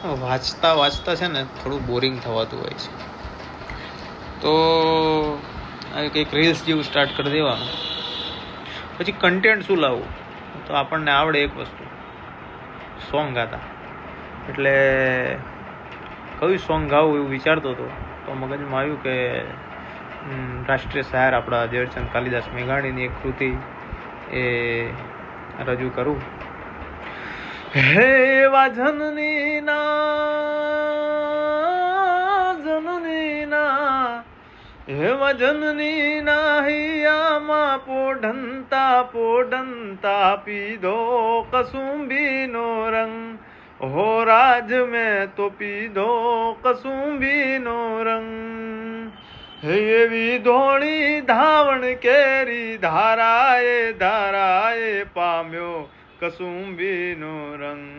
વાંચતા વાંચતા છે ને થોડું બોરિંગ થવાતું હોય છે, તો કંઈક રીલ્સ જેવું સ્ટાર્ટ કરી દેવાનું. પછી કન્ટેન્ટ શું લાવવું, તો આપણને આવડે એક વસ્તુ, સોંગ ગાતા. એટલે કયું સોંગ ગાવું એવું વિચારતો હતો, તો મગજમાં આવ્યું કે રાષ્ટ્રીય શાયર આપણા ઝવેરચંદ કાલિદાસ મેઘાણીની એક કૃતિ એ રજૂ કરું. હે એવા જનની એવા જનની ના હૈયામાં પોઢંતા પોઢંતા પીધો કસુંબીનો રંગ, હો રાજ મેં તો પીધો કસુંબીનો રંગ. હે એવી ધોળી ધાવણ કેરી ધારાએ ધારાએ પામ્યો કસુંબીનો રંગ.